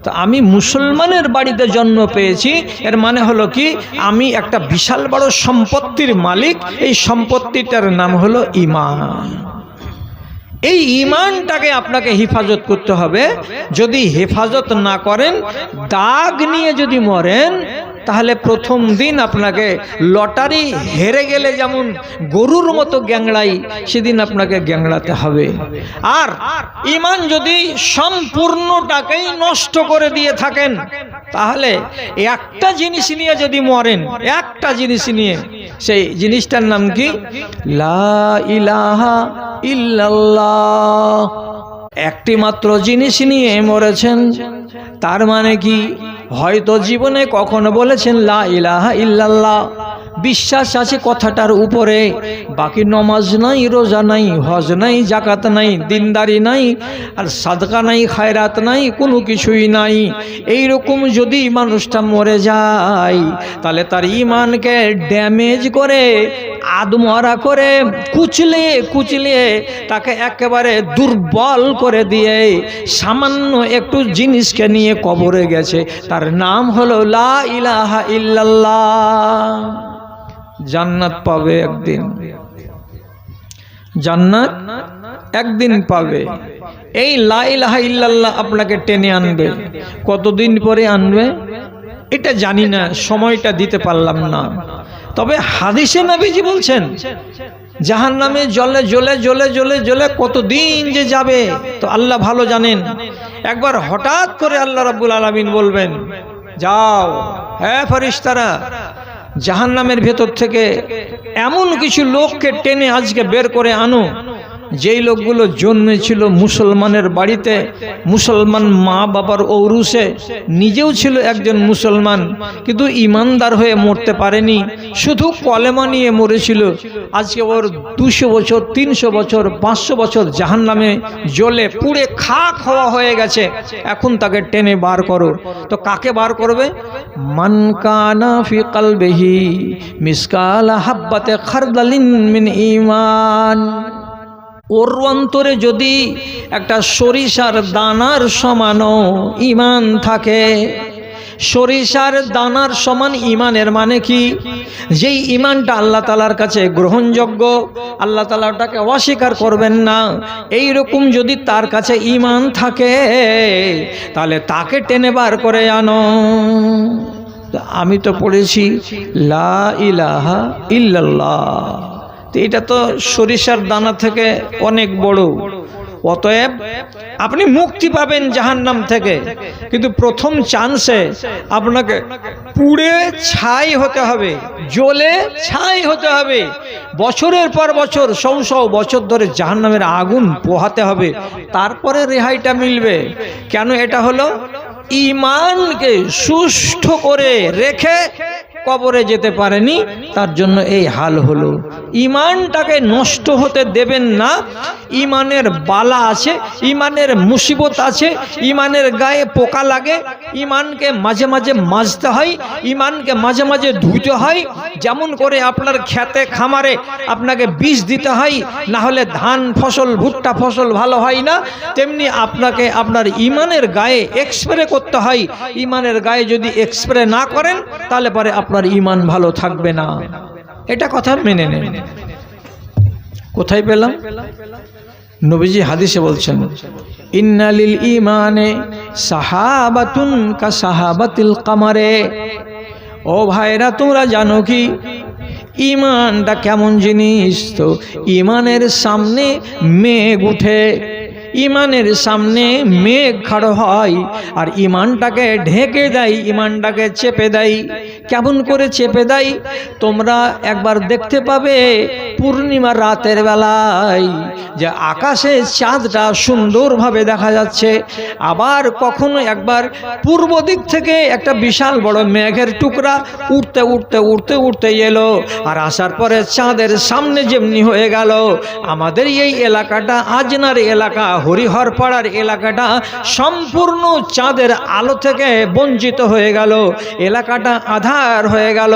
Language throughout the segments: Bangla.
তো আমি মুসলমানের বাড়িতে জন্ম পেয়েছি, এর মানে হলো কি আমি একটা বিশাল বড় সম্পত্তির মালিক। এই সম্পত্তিটার নাম হলো ঈমান। এই ঈমানটাকে আপনাকে হেফাজত করতে হবে। যদি হেফাজত না করেন, দাগ নিয়ে যদি মরেন, তাহলে প্রথম দিন আপনাকে লটারি হেরে গেলে যেমন গরুর মতো গ্যাংড়াই, সেদিন আপনাকে গ্যাংড়াতে হবে। আর ঈমান যদি সম্পূর্ণটাকেই নষ্ট করে দিয়ে থাকেন, তাহলে একটা জিনিস নিয়ে যদি মরেন, একটা জিনিস নিয়ে, সেই জিনিসটার নাম কি? লা ইলাহা ইল্লাল্লাহ। একটি মাত্র জিনিস নিয়ে মরেছেন, তার মানে কি হয়তো জীবনে কখনো বলেছেন লা ইলাহা ইল্লাল্লাহ, বিশ্বাস আছে কথাটার উপরে, বাকি নমাজ নাই, রোজা নাই, হজ নাই, জাকাত নাই, দিনদারি নাই, আর সাদকা নাই, খায়রাত নাই, কোনো কিছুই নাই। এইরকম যদি মানুষটা মরে যায়, তাহলে তার ঈমানকে ড্যামেজ করে, আদমরা করে, কুচলে কুচলে তাকে একেবারে দুর্বল করে দিয়ে সামান্য একটু জিনিসকে নিয়ে কবরে গেছে। তার নাম হলো লা ইলাহা ইল্লাল্লাহ। জান্নাত পাবে একদিন, জান্নাত একদিন পাবে। এই লা ইলাহা ইল্লাল্লাহ আপনাকে টেনে আনবে। কতদিন পরে আনবে এটা জানি না, সময়টা দিতে পারলাম না। তবে হাদিসে নবীজি বলছেন জাহান্নামে জ্বলে জ্বলে জ্বলে জ্বলে জ্বলে কতদিন যে যাবে তো আল্লাহ ভালো জানেন। একবার হঠাৎ করে আল্লাহ রাব্বুল আলামিন বলবেন, যাও হ্যাঁ ফেরেশতারা, জাহান্নামের ভেতর থেকে এমন কিছু লোককে টেনে আজকে বের করে আনো, যেই লোকগুলো জন্মেছিল মুসলমানের বাড়িতে, মুসলমান মা বাবার ঔরসে, নিজেও ছিল একজন মুসলমান, কিন্তু ইমানদার হয়ে মরতে পারেনি, শুধু কলেমা নিয়ে মরেছিল। আজকে ওর 200 বছর, 300 বছর, 500 বছর জাহান্নামে জ্বলে পুড়ে খাক হওয়া হয়ে গেছে। এখন তাকে টেনে বার করো। তো কাকে বার করবে? মান কানা ফি কলবিহি মিসকাল হাব্বাতে খারদালিন মিন ঈমান। ওর অন্তরে যদি একটা সরিষার দানার সমানও ঈমান থাকে, সরিষার দানার সমান ঈমানের মানে কি? যেই ঈমানটা আল্লাহ তাআলার কাছে গ্রহণযোগ্য, আল্লাহ তাআলা ওটাকে অস্বীকার করবেন না, এই রকম যদি তার কাছে ঈমান থাকে, তাহলে তাকে টেনে বার করে আনো। আমি তো পড়েছি লা ইলাহা ইল্লাল্লাহ, এটা তো সরিষার দানা থেকে অনেক বড়। অতএব আপনি মুক্তি পাবেন জাহান্নাম থেকে, কিন্তু প্রথম চান্সে আপনাকে পুড়ে ছাই হতে হবে, জ্বলে ছাই হতে হবে। বছরের পর বছর, 100 বছর ধরে জাহান্নামের আগুন পোহাতে হবে, তারপরে রেহাইটা মিলবে। কেন এটা হলো? ঈমানকে সুষ্ঠু করে রেখে কবরে যেতে পারেনি, তার জন্য এই হাল হলো। ঈমানটাকে নষ্ট হতে দেবেন না। ঈমানের বালা আছে, ঈমানের মুসিবত আছে, ঈমানের গায়ে পোকা লাগে, ঈমানকে মাঝে মাঝে মাজতে হয়, ঈমানকে মাঝে মাঝে ধুতে হয়। যেমন করে আপনার খেতে খামারে আপনাকে বীজ দিতে হয়, না হলে ধান ফসল, ভুট্টা ফসল ভালো হয় না, তেমনি আপনাকে আপনার ঈমানের গায়ে এক্সপ্রে করতে হয়। ঈমানের গায়ে যদি এক্সপ্রে না করেন, তাহলে পরে আপনার ঈমান ভালো থাকবে না। এটা কথা মেনে নেন। কোথায় পেলাম? নবীজি হাদিসে বলছেন, ইন্না লিল ঈমানে সাহাবাতুন কা সাহাবাতিল কামারে। ও ভাইরা, তোমরা জানো কি ঈমানটা কেমন জিনিস? তো ঈমানের সামনে মেঘ উঠে, ঈমানের সামনে মেঘ খাড়ো হয়, আর ঈমানটাকে ঢেকে দেয়, ঈমানটাকে চেপে দেয়। কেমন করে চেপে দেয়? তোমরা একবার দেখতে পাবে পূর্ণিমা রাতের বেলায় যে আকাশে চাঁদটা সুন্দরভাবে দেখা যাচ্ছে, আবার কখনো একবার পূর্ব দিক থেকে একটা বিশাল বড় মেঘের টুকরা উঠতে উঠতে উঠতে উঠতে এলো, আর আসার পরে চাঁদের সামনে যেমনি হয়ে গেল। আমাদের এই এলাকাটা, আজনার এলাকা, হরিহর পাড়ার এলাকাটা সম্পূর্ণ চাঁদের আলো থেকে বঞ্চিত হয়ে গেল। এলাকাটা আধা আঁধার হয়ে গেল।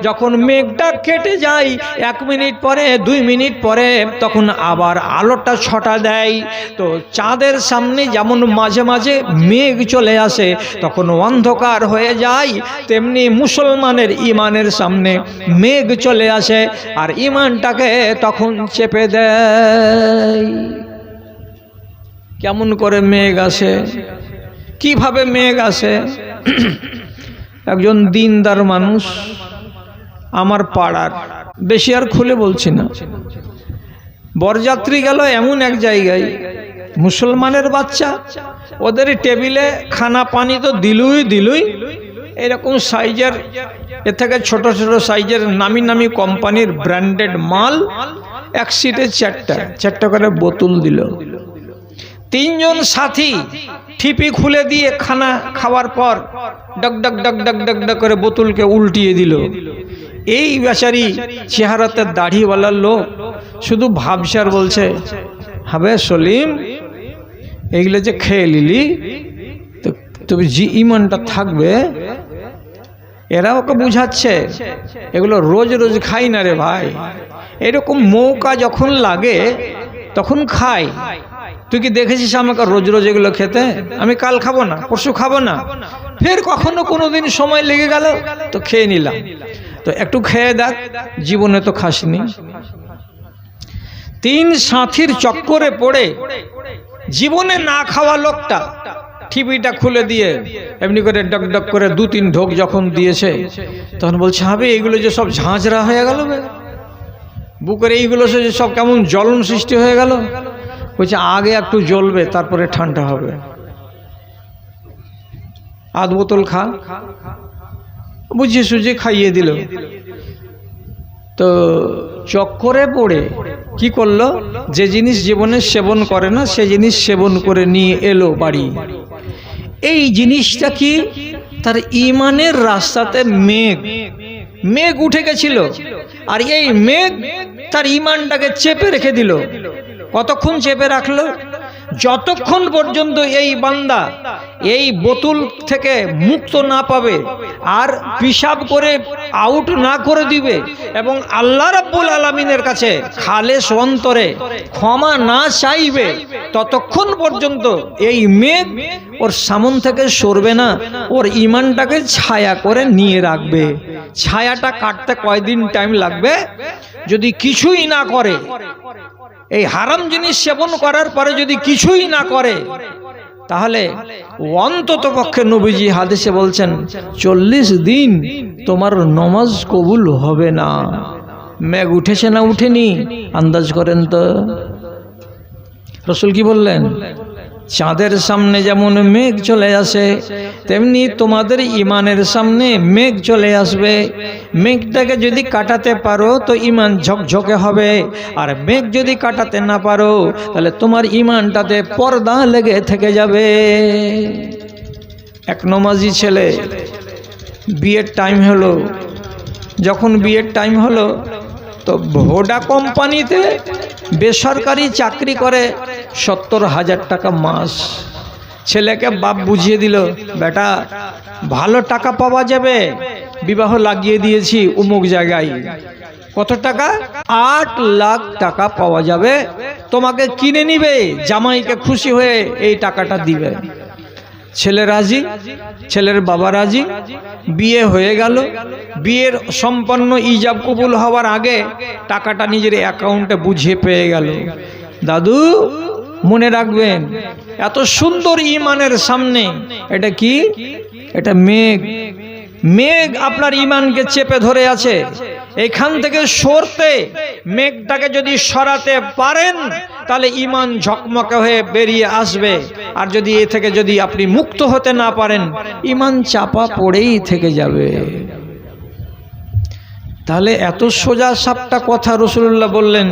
যখন মেঘটা কেটে যায় 1 মিনিট পরে 2 মিনিট পরে তখন আবার আলোটা ছটা দেয়। তো চাঁদের সামনে যেমন মাঝে মাঝে মেঘ চলে আসে তখন অন্ধকার হয়ে যায়, তেমনি মুসলমানের ইমানের সামনে মেঘ চলে আসে আর ইমানটাকে তখন চেপে দেয়। কেমন করে মেঘ আসে, কিভাবে মেঘ আসে? একজন দিনদার মানুষ আমার পাড়ার, বেশি আর খুলে বলছি না, বরযাত্রী গেল এমন এক জায়গায়, মুসলমানের বাচ্চা, ওদের টেবিলে খানা পানি তো দিলুই, এরকম সাইজের, এর থেকে ছোট ছোট সাইজের নামি নামি কোম্পানির ব্র্যান্ডেড মাল, এক সিটে চারটা করে বোতল দিল। 3 জন সাথী ঠিপি খুলে দিয়ে খানা খাওয়ার পর ডক ডক ডক ডক ডক ডক করে বোতলকে উল্টিয়ে দিল। এই বেচারি চেহারাতে দাড়িওয়ালা লোক শুধু ভাবছে আর বলছে, হবে সলিম, এইগুলো যে খেয়ে নিলি তো তবে যে ইমানটা থাকবে। এরা ওকে বুঝাচ্ছে এগুলো রোজ রোজ খাই না রে ভাই, এরকম মৌকা যখন লাগে তখন খাই। তুই কি দেখেছিস আমাকে রোজ রোজ এগুলো খেতে? আমি কাল খাবো না, পরশু খাবো না, ফের কখনো কোনোদিন সময় লেগে গেল তো খেয়ে নিলাম। তো একটু খেয়ে দেখ, জীবনে তো খাসনি। 3 সাথীর চক্করে পড়ে জীবনে না খাওয়া লোকটা ঠিপিটা খুলে দিয়ে এমনি করে ডক ডক করে 2-3 ঢোক যখন দিয়েছে তখন বলছে, হবে এইগুলো যে সব ঝাঁঝরা হয়ে গেল, বুকের এইগুলো যে সব কেমন জ্বলন সৃষ্টি হয়ে গেল। বলছে আগে একটু জ্বলবে তারপরে ঠান্ডা হবে, আধ বোতল খা। বুঝিয়ে সুঝিয়ে খাইয়ে দিল। তো চক্করে পড়ে কি করলো, যে জিনিস জীবনে সেবন করে না সে জিনিস সেবন করে নিয়ে এলো বাড়ি। এই জিনিসটা কি, তার ইমানের রাস্তাতে মেঘ উঠে গেছিল, আর এই মেঘ তার ইমানটাকে চেপে রেখে দিল। কতক্ষণ চেপে রাখলো? যতক্ষণ পর্যন্ত এই বান্দা এই বোতল থেকে মুক্ত না পাবে আর পিশাব করে আউট না করে দিবে এবং আল্লাহ রাব্বুল আলামিনের কাছে খালেস অন্তরে ক্ষমা না চাইবে, ততক্ষণ পর্যন্ত এই মেঘ ওর সামন থেকে সরবে না, ওর ইমানটাকে ছায়া করে নিয়ে রাখবে। ছায়াটা কাটতে কয়দিন টাইম লাগবে? যদি কিছুই না করে, এই হারাম জিনিস সেবন করার পরে যদি কিছুই না করে, তাহলে অন্তত পক্ষে নবীজি হাদিসে বলছেন 40 দিন তোমার নমাজ কবুল হবে না। মেঘ উঠেছে না উঠেনি আন্দাজ করেন তো। রাসূল কি বললেন? চাঁদের সামনে যেমন মেঘ চলে আসে তেমনি তোমাদের ইমানের সামনে মেঘ চলে আসবে। মেঘটাকে যদি কাটাতে পারো তো ইমান ঝকঝকে হবে, আর মেঘ যদি কাটাতে না পারো তাহলে তোমার ইমানটাতে পর্দা লেগে থেকে যাবে। এক নমাজি ছেলে, বিয়ের টাইম হলো, যখন বিয়ের টাইম হলো তো ভোডা কোম্পানিতে বেসরকারি চাকরি করে, 70,000 টাকা মাস। ছেলেকে বাপ বুঝিয়ে দিল, বেটা ভালো টাকা পাওয়া যাবে, বিবাহ লাগিয়ে দিয়েছি অমুক জায়গায়। কত টাকা? 8 লাখ টাকা পাওয়া যাবে, তোমাকে কিনে নিবে, জামাইকে খুশি হয়ে এই টাকাটা দিবে। ছেলে রাজি, ছেলের বাবা রাজি। বিয়ে হয়ে গেল। বিয়ের সম্পন্ন ইজাব কবুল হওয়ার আগে টাকাটা নিজের অ্যাকাউন্টে বুঝিয়ে পেয়ে গেল। দাদু মনে রাখবেন, এত সুন্দর ইমানের সামনে এটা কি? এটা মেঘ। মেঘ আপনার ইমানকে চেপে ধরে আছে। এখান থেকে সরতে, মেঘটাকে যদি সরাতে পারেন তাহলে ইমান ঝকমকে হয়ে বেরিয়ে আসবে, আর যদি এ থেকে যদি আপনি মুক্ত হতে না পারেন ইমান চাপা পড়েই থেকে যাবে। তাহলে এত সোজা সাপটা কথা রাসূলুল্লাহ বললেন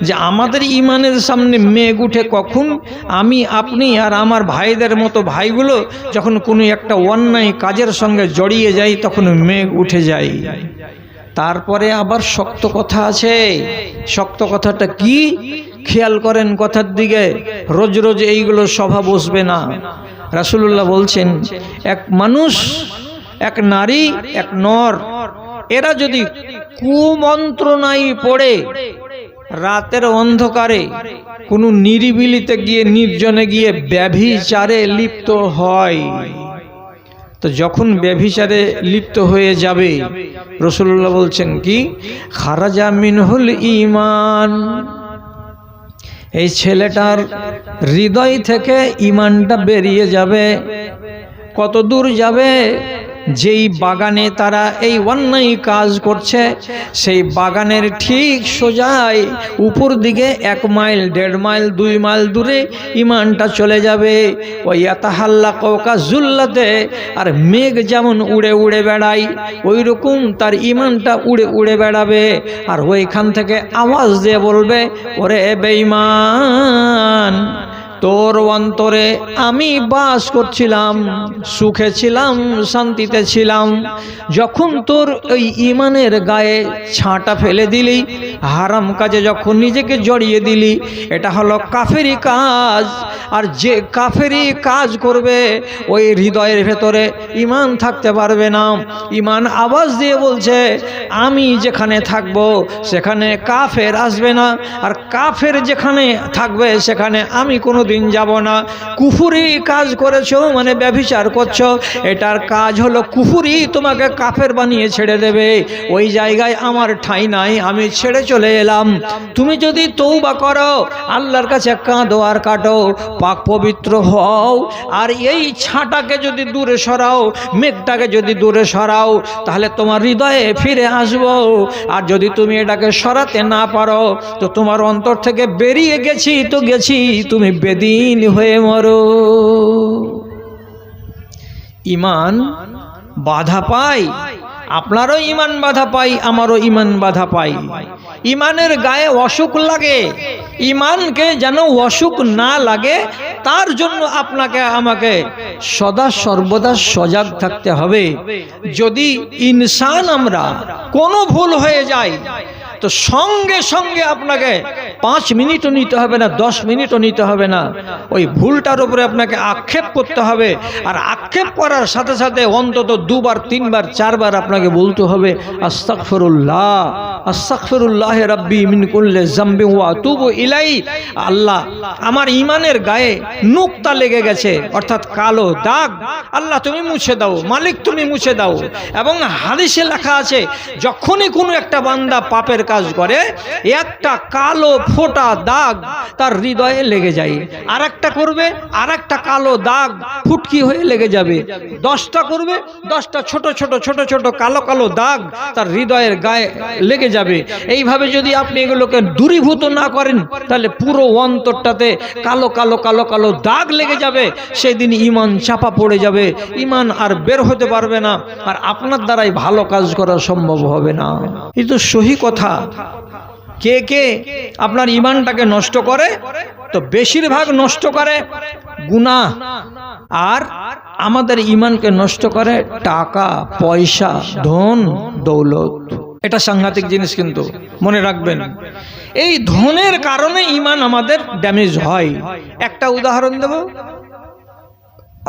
যে আমাদের ইমানের সামনে মেঘ উঠে কখন? আমি, আপনি আর আমার ভাইদের মতো ভাইগুলো যখন কোনো একটা অন্যায় কাজের সঙ্গে জড়িয়ে যাই তখন মেঘ উঠে যায়। তারপরে আবার শক্ত কথা আছে। শক্ত কথাটা কি? খেয়াল করেন কথার দিকে। রোজ রোজ এইগুলো সভা বসবে না। রাসূলুল্লাহ বলছেন, এক মানুষ এক নারী এক নর, এরা যদি কুমন্ত্রণায় পড়ে রাতের অন্ধকারে কোনো নিরিবিলিতে গিয়ে নির্জনে গিয়ে ব্যভিচারে লিপ্ত হয়, তো যখন ব্যভিচারে লিপ্ত হয়ে যাবে রাসূলুল্লাহ বলছেন কি, খারাজা মিনহুল ঈমান, এই ছেলেটার হৃদয় থেকে ঈমানটা বেরিয়ে যাবে। কত দূর যাবে? যেই বাগানে তারা এই অন্যায় কাজ করছে সেই বাগানের ঠিক সোজাই উপর দিকে 1 মাইল 1.5 মাইল 2 মাইল দূরে ঈমানটা চলে যাবে। ওই ইয়াতাহাল্লাকু কাযুল্লাতে, আর মেঘ যেমন উড়ে উড়ে বেড়ায় ওই রকম তার ঈমানটা উড়ে উড়ে বেড়াবে। আর ওইখান থেকে আওয়াজ দিয়ে বলবে, ওরে বেঈমান, তোর অন্তরে আমি বাস করছিলাম, সুখে ছিলাম, শান্তিতে ছিলাম, যখন তোর ওই ঈমানের গায়ে ছাঁটা ফেলে দিলি, হারাম কাজে যখন নিজেকে জড়িয়ে দিলি, এটা হলো কাফেরি কাজ। আর যে কাফেরি কাজ করবে ওই হৃদয়ের ভেতরে ঈমান থাকতে পারবে না। ঈমান আওয়াজ দিয়ে বলছে, আমি যেখানে থাকব সেখানে কাফের আসবে না, আর কাফের যেখানে থাকবে সেখানে আমি কোনো দিন যাব না। কুফরি কাজ করেছো মানে ব্যভিচার করছো, এটার কাজ হলো কুফরি, তোমাকে কাফের বানিয়ে ছেড়ে দেবে। ওই জায়গায় আমার ঠাঁই নাই, আমি ছেড়ে চলে এলাম। তুমি যদি তওবা করো, আল্লাহর কাছে কাঁদো আর কাটো, পাক পবিত্র হও, আর এই ছাঁটাকে যদি দূরে সরাও, মেঘটাকে যদি দূরে সরাও, তাহলে তোমার হৃদয়ে ফিরে আসবো। আর যদি তুমি এটাকে সরাতে না পারো, তো তোমার অন্তর থেকে বেরিয়ে গেছি তো গেছি, তুমি বেদিন হয়ে মরো। ঈমান বাধা পায়, আপনারও ঈমান বাধা পাই, আমারও ঈমান বাধা পাই। ঈমানের গায়ে অসুখ লাগে, ঈমানকে যেন অসুখ না লাগে তার জন্য আপনাকে আমাকে সদা সর্বদা সজাগ থাকতে হবে। যদি ইনসান আমরা কোনো ভুল হয়ে যায়, তো সঙ্গে সঙ্গে আপনাকে 5 মিনিটও নিতে হবে না, 10 মিনিটও নিতে হবে না, ওই ভুলটার উপরে আপনাকে আক্ষেপ করতে হবে। আর আক্ষেপ করার সাথে সাথে অন্তত 2 বার 3 বার 4 বার আপনাকে বলতে হবে, আস্তাগফিরুল্লাহ আস্তাগফিরুল্লাহ রাব্বি মিন কুল্লি যামবি ওয়া আতুবু ইলাই। আল্লাহ, আমার ঈমানের গায়ে নুকতা লেগে গেছে, অর্থাৎ কালো দাগ, আল্লাহ তুমি মুছে দাও, মালিক তুমি মুছে দাও। এবং হাদিসে লেখা আছে, যখনই কোনো একটা বান্দা পাপের কাজ করে, একটা কালো ফোঁটা দাগ তার হৃদয়ে লেগে যায়। আর একটা করবে, আর একটা কালো দাগ ফুটকি হয়ে লেগে যাবে। 10টা করবে, 10টা ছোট ছোট ছোট ছোট কালো কালো দাগ তার হৃদয়ের গায়ে লেগে যাবে। এইভাবে যদি আপনি এগুলোকে দূরীভূত না করেন, তাহলে পুরো অন্তরটাতে কালো কালো কালো কালো দাগ লেগে যাবে। সেদিন ঈমান চাপা পড়ে যাবে, ঈমান আর বের হতে পারবে না, আর আপনার দ্বারাই ভালো কাজ করা সম্ভব হবে না। এই তো সহি কথা। কে কে আপনার ঈমানটাকে নষ্ট করে? তো বেশিরভাগ নষ্ট করে গুনাহ, আর আমাদের ঈমানকে নষ্ট করে টাকা পয়সা, ধন দৌলত। এটা সাংঘাতিক জিনিস, কিন্তু মনে রাখবেন, এই ধনের কারণে ঈমান আমাদের ড্যামেজ হয়। একটা উদাহরণ দেব,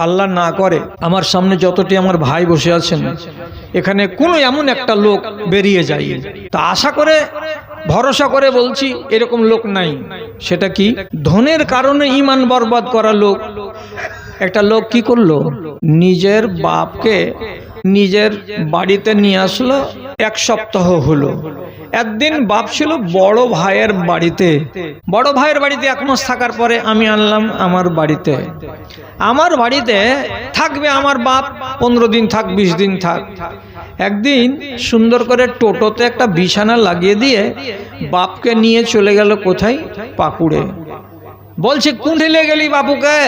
আল্লাহ না করে আমার সামনে যতটি আমার ভাই বসে আছেন, এখানে কোনো এমন একটা লোক বেরিয়ে যায়, তা আশা করে ভরসা করে বলছি এরকম লোক নাই। সেটা কি? ধনের কারণে ঈমান বরবাদ করা লোক। একটা লোক কি করলো, নিজের বাপকে নিজের বাড়িতে নিয়ে আসলো, 1 সপ্তাহ হলো। একদিন বাপ ছিল বড় ভাইয়ের বাড়িতে, বড় ভাইয়ের বাড়িতে 1 মাস থাকার পরে আমি আনলাম আমার বাড়িতে। আমার বাড়িতে থাকবে আমার বাপ, 15 দিন থাক, 20 দিন থাক। একদিন সুন্দর করে টোটোতে একটা বিছানা লাগিয়ে দিয়ে বাপকে নিয়ে চলে গেল কোথায়? পাকুড়ে। বলছে কোথায় গেলি বাপুকে?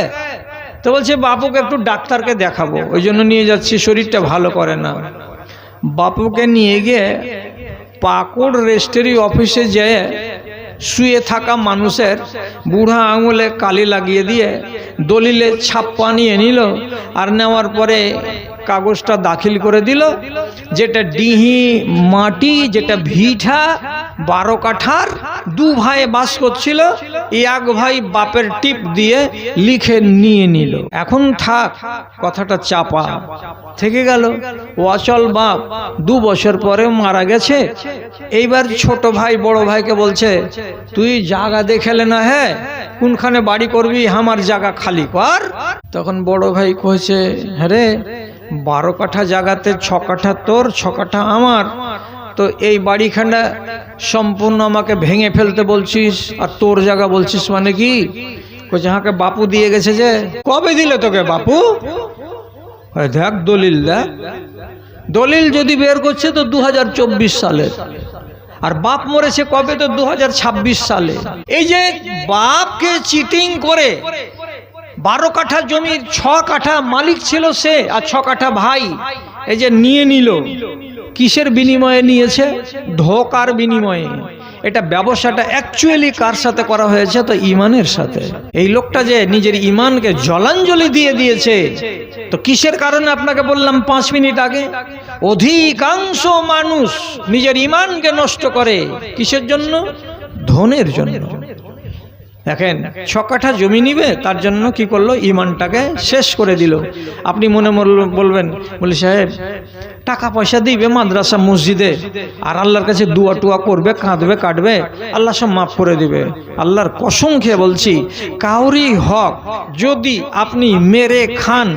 তো বলছে বাপুকে একটু ডাক্তারকে দেখাবো, ওই জন্য নিয়ে যাচ্ছি, শরীরটা ভালো করে না। বাপুকে নিয়ে গিয়ে পাকুড় রেজিস্ট্রি অফিসে যেয়ে শুয়ে থাকা মানুষের বুড়া আঙুলে কালি লাগিয়ে দিয়ে দলিলে ছাপ্পা নিয়ে নিল। আর নেওয়ার পরে কাগজটা দাখিল করে দিল, যেটা ডিহি মাটি, যেটা ভিঠা 12 কাঠার 2 ভাই বাস করছিল, এক ভাই বাপের টিপ দিয়ে লিখে নিয়ে নিল। এখন থাক, কথাটা চাপা থেকে গেল। অচল বাপ 2 বছর পরে মারা গেছে। এইবার ছোট ভাই বড় ভাইকে বলছে, তুই জায়গা দেখেলে না, হ্যাঁ কোনখানে বাড়ি করবি, আমার জায়গা খালি কর। তখন বড় ভাই কইছে, হ্যাঁ রে, 12 কাঠা জায়গাতে 6 কাঠা তোর, 6 কাঠা আমার, তো এই বাড়িখানা সম্পূর্ণ আমাকে ভেঙে ফেলতে বলছিস, আর তোর জায়গা বলছিস মানে কি? কইছে, হাঁকে বাপু দিয়ে গেছে। যে কবে দিলে তোকে বাপু? দেখ দলিল, দেখ দলিল যদি বের করছে তো 2024 সালে, আর বাপ মরেছে কবে? তো 2026 সালে। এই যে বাপকে চিটিং করে 12 কাঠা জমির 6 কাঠা মালিক ছিল সে, আর 6 কাঠা ভাই এই যে নিয়ে নিল, কিসের বিনিময়ে নিয়েছে? ধোকার বিনিময়ে। এটা ব্যবসাটা অ্যাকচুয়ালি কার সাথে করা হয়েছে? তো ইমানের সাথে। এই লোকটা যে নিজের ইমানকে জলাঞ্জলি দিয়ে দিয়েছে, তো কিসের কারণে? আপনাকে বললাম 5 মিনিট আগে, অধিকাংশ মানুষ নিজের ইমানকে নষ্ট করে কিসের জন্য? ধনের জন্য। দেখেন, 6 কাঠা জমি নিবে, তার জন্য কি করলো? ইমানটাকে শেষ করে দিল। আপনি মনে বলবেন, বলি সাহেব টাকা পয়সা দিবে মাদ্রাসা মসজিদে, আর আল্লাহর কাছে দুয়া টুয়া করবে, কাঁদবে কাটবে, আল্লাহ সব মাফ করে দিবে। আল্লাহর কসম খেয়ে বলছি, কাউরি হক যদি আপনি মেরে খান,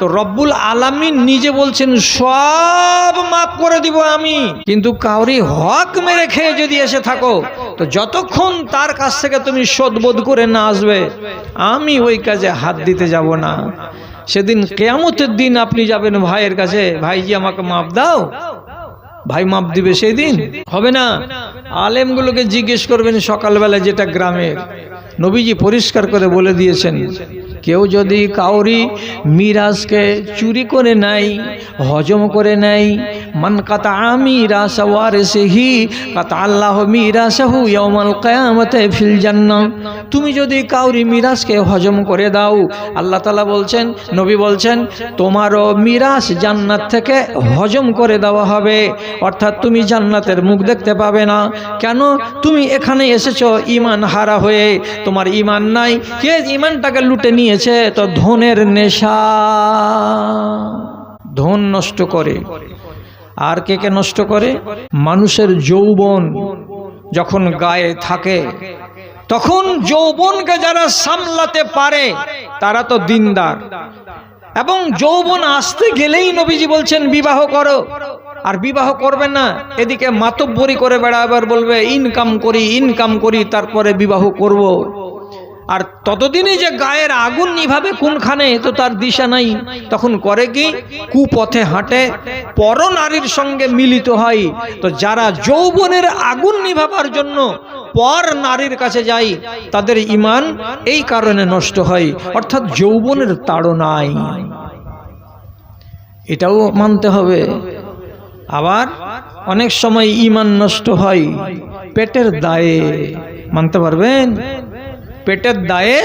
তো রব্বুল আলামিন নিজে বলছেন সব মাফ করে দিব আমি। কিন্তু কাউরি হক মেরে খেয়ে যদি এসে থাকো, তো যতক্ষণ তার কাছ থেকে তুমি শোধবোধ করে না আসবে, আমি ওই কাজে হাত দিতে যাব না। সেদিন কিয়ামতের দিন আপনি যাবেন ভাইয়ের কাছে, ভাইজি আমাকে মাফ দাও, ভাই মাফ দিবে? সেই দিন হবে না। আলেমগুলোকে জিজ্ঞেস করবেন সকালবেলা, যেটা গ্রামের, নবীজি পরিষ্কার করে বলে দিয়েছেন, কেউ যদি কাউরি মিরাজকে চুরি করে নাই, হজম করে নাই, মান কাতা মিরাস ওয়ারিসিহি কাতা আল্লাহু মিরাসাহু ইয়াউমাল কিয়ামাতি ফিল জান্নাহ। তুমি যদি কাউরি মিরাজকে হজম করে দাও, আল্লাহ তাআলা বলছেন, নবী বলছেন, তোমারও মিরাজ জান্নাত থেকে হজম করে দেওয়া হবে, অর্থাৎ তুমি জান্নাতের মুখ দেখতে পাবে না। কেন? তুমি এখানে এসেছো ঈমান হারা হয়ে, তোমার ঈমান নাই। কে ঈমানটাকে লুটে নিয়েছে? তো ধনের নেশা, ধন নষ্ট করে। আর কে কে নষ্ট করে? মানুষের যৌবন যখন গায়ে থাকে, তখন যৌবনকে যারা সামলাতে পারে তারা তো দিনদার। এবং যৌবন আসতে গেলেই নবীজি বলছেন বিবাহ করো, আর বিবাহ করবে না এদিকে মাতব্বরি করে বেড়াবার, বলবে ইনকাম করি তারপরে বিবাহ করব। আর ততদিনই যে গায়ের আগুন নিভাবে কোনখানে, তো তার দিশা নাই। তখন করে কি? কুপথে হাঁটে, পর নারীর সঙ্গে মিলিত হয়। তো যারা যৌবনের আগুন নিভাবার জন্য পর নারীর কাছে যায়, তাদের ঈমান এই কারণে নষ্ট হয়, অর্থাৎ যৌবনের তাড়নায়। এটাও মানতে হবে। আবার অনেক সময় ঈমান নষ্ট হয় পেটের দায়ে, মানতে পারবেন? পেটের দায়ে